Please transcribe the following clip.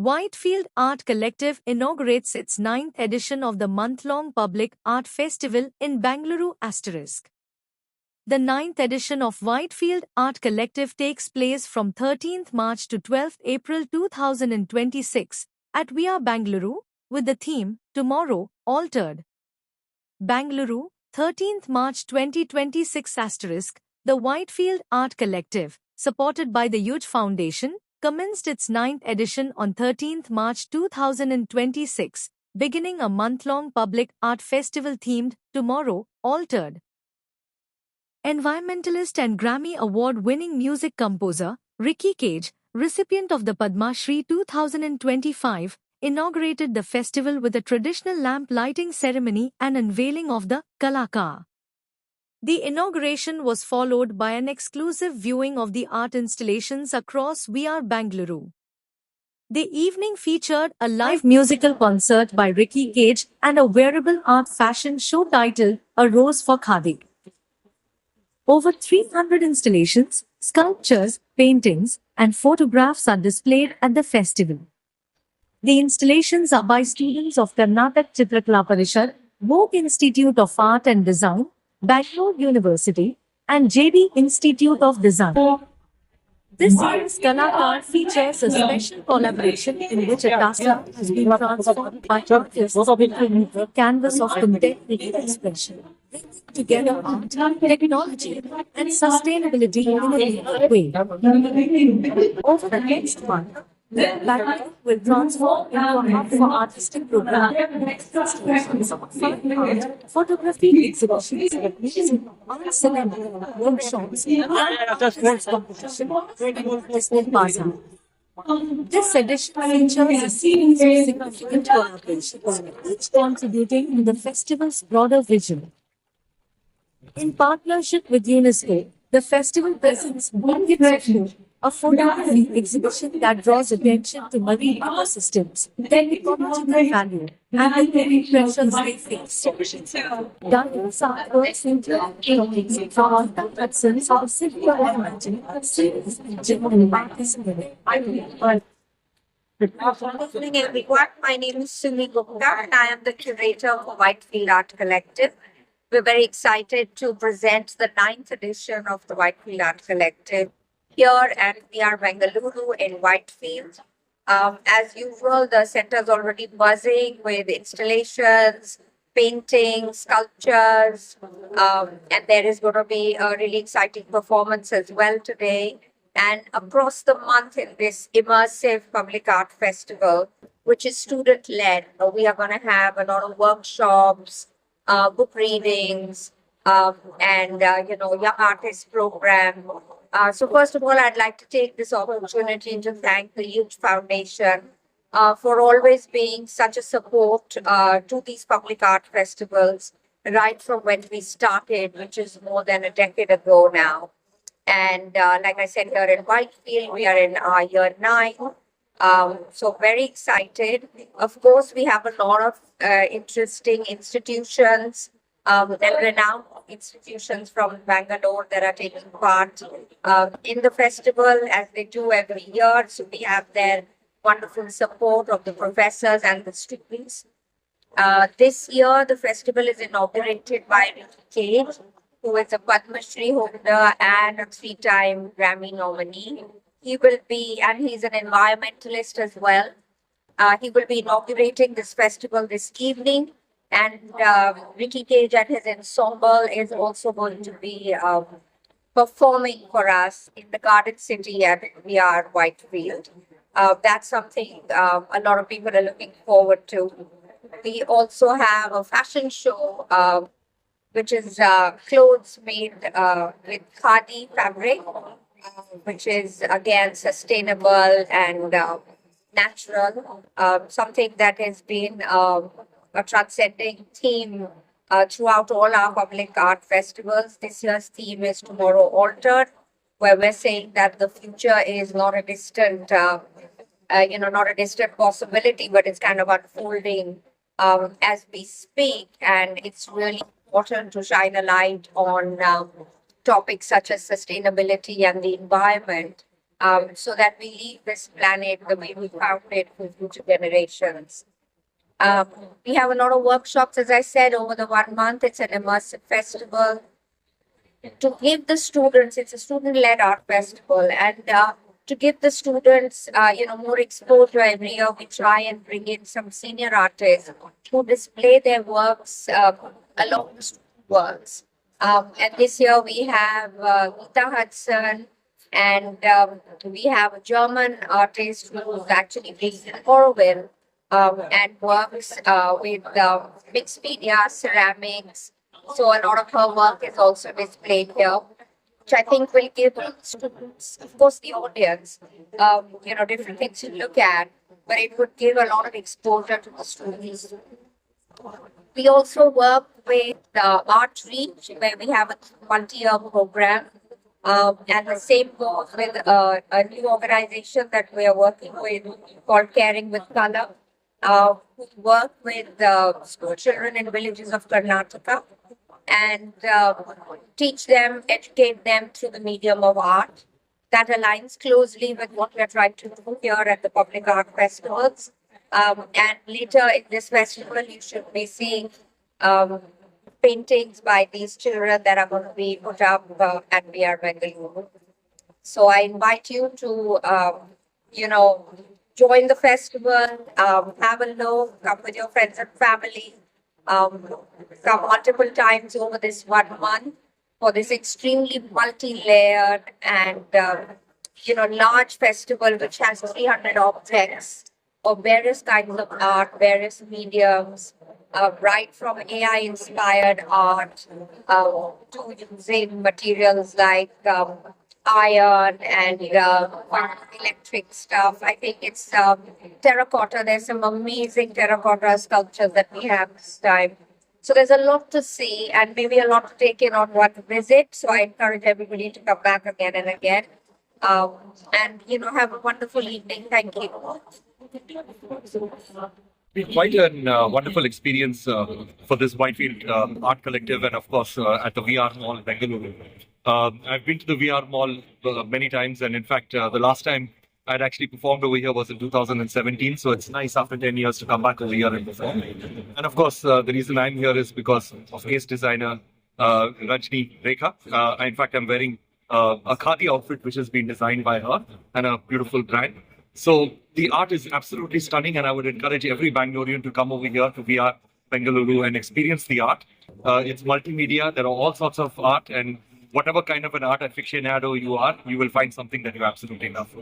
Whitefield Art Collective inaugurates its 9th edition of the month-long public art festival in Bangalore *. The 9th edition of Whitefield Art Collective takes place from 13th March to 12th April 2026 at VR Bangalore, with the theme, Tomorrow, Altered. Bangalore, 13th March 2026 *. The Whitefield Art Collective, supported by the Youth Foundation, commenced its 9th edition on 13th March 2026, beginning a month-long public art festival themed Tomorrow, Altered. Environmentalist and Grammy Award-winning music composer, Ricky Cage, recipient of the Padma Shri 2025, inaugurated the festival with a traditional lamp lighting ceremony and unveiling of the Kalakar. The inauguration was followed by an exclusive viewing of the art installations across VR Bangalore. The evening featured a live musical concert by Ricky Cage and a wearable art fashion show titled A Rose for Khadi. Over 300 installations, sculptures, paintings, and photographs are displayed at the festival. The installations are by students of Karnataka Chitrakala Parishad, Vogue Institute of Art and Design, Bangalore University, and JD Institute of Design. This year's Kalakar features a special collaboration in which a task has been transformed by artists into a canvas of contemporary expression, bringing together art, technology, and sustainability in a unique way. Over the next month, Bangalore will transform into a hub for artistic programs, fine art, photography exhibitions, music, art cinema, workshops, and artist competition, and Disney Bazaar. This edition features a series of significant collaborations, each contributing to the festival's broader vision. In partnership with UNESCO, the festival presents One a photography exhibition that draws attention to marine ecosystems, their ecological value, and the many pressures they face. Daniel's artworks include paintings from Hudson's or Sylvia Imagine, series and German artists. Good evening, everyone. My name is Sumi Gupta, and I am the curator of Whitefield Art Collective. We're very excited to present the 9th edition of the Whitefield Art Collective here at VR Bangalore in Whitefield. As usual, the center is already buzzing with installations, paintings, sculptures, and there is going to be a really exciting performance as well today. And across the month in this immersive public art festival, which is student-led, we are going to have a lot of workshops, book readings, and young artist program. So first of all, I'd like to take this opportunity to thank the Youth Foundation for always being such a support to these public art festivals right from when we started, which is more than a decade ago now. And like I said, here in Whitefield, we are in our year 9. So very excited. Of course, we have a lot of interesting institutions and renowned institutions from Bangalore that are taking part in the festival as they do every year. So we have their wonderful support of the professors and the students. This year, the festival is inaugurated by Ricky Cage, who is a Padma Shri holder and a 3-time Grammy nominee. He will be, and he's an environmentalist as well. He will be inaugurating this festival this evening. And Ricky Cage and his ensemble is also going to be performing for us in the Garden City at VR Whitefield. That's something a lot of people are looking forward to. We also have a fashion show, which is clothes made with khadi fabric, which is again sustainable and natural, something that has been a transcending theme throughout all our public art festivals. This year's theme is Tomorrow Altered, where we're saying that the future is not a distant, not a distant possibility, but it's kind of unfolding as we speak. And it's really important to shine a light on topics such as sustainability and the environment. so that we leave this planet the way we found it for future generations. We have a lot of workshops, as I said, over the 1 month. It's an immersive festival to give the students, it's a student-led art festival, and to give the students, more exposure every year, we try and bring in some senior artists who display their works along the student works. And this year we have Gita Hudson, and we have a German artist who's actually based in Corwin and works with mixed media, ceramics. So a lot of her work is also displayed here, which I think will give students, of course, the audience, different things to look at, but it would give a lot of exposure to the students. We also work with Art Reach, where we have a multi-year program. And the same goes with a new organization that we are working with called Caring with Color, who work with school children in villages of Karnataka and teach them, educate them through the medium of art. That aligns closely with what we are trying to do here at the public art festivals. And later in this festival, you should be seeing paintings by these children that are going to be put up at VR Bengaluru. So I invite you to, join the festival, have a look, come with your friends and family, come multiple times over this 1 month for this extremely multi-layered and, large festival which has 300 objects of various kinds of art, various mediums, right from AI-inspired art to using materials like iron and electric stuff. I think it's terracotta. There's some amazing terracotta sculptures that we have this time. So there's a lot to see and maybe a lot to take in on one visit. So I encourage everybody to come back again and again. And, have a wonderful evening. Thank you. Been quite a wonderful experience for this Whitefield Art Collective and, of course, at the VR Mall, Bengaluru. I've been to the VR Mall many times, and in fact, the last time I'd actually performed over here was in 2017. So it's nice after 10 years to come back over here and perform. And of course, the reason I'm here is because of ace designer Rajni Rekha. In fact, I'm wearing a khadi outfit which has been designed by her and a beautiful brand. So the art is absolutely stunning, and I would encourage every Bangalorean to come over here to VR Bengaluru and experience the art. It's multimedia. There are all sorts of art, and whatever kind of an art aficionado you are, you will find something that you absolutely love.